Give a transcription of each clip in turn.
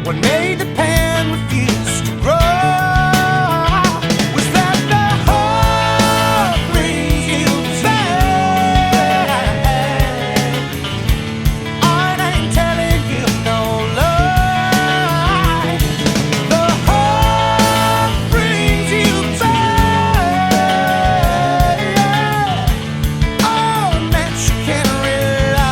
What made the pan refuse to grow? Was that the heart brings you back? I ain't telling you no lie. The heart brings you back. On that you can rely.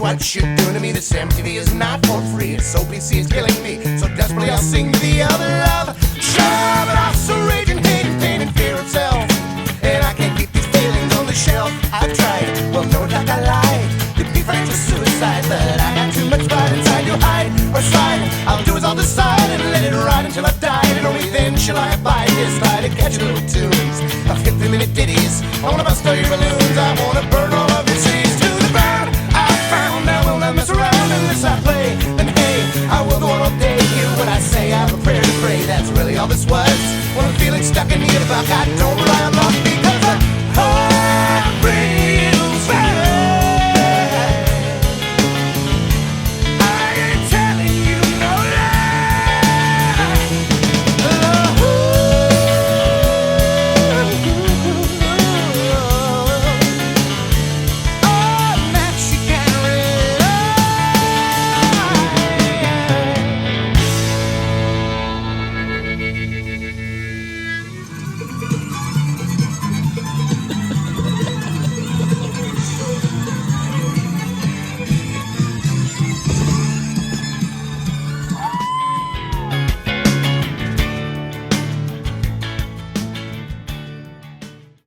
What you're doing to me, this MTV is not for free. It's OPC is killing me, so desperately I'll sing to the other love. Sure, but I'm so raging, hating, pain, and fear of self, and I can't keep these feelings on the shelf. I've tried, well, no doubt I lied. You'd be friends with suicide, but I got too much pride inside. You hide or slide, I'll do as I'll decide, and let it ride until I've died, and only then shall I abide. Yes, try to catch little tunes of 50-minute ditties. I wanna bust all your balloons.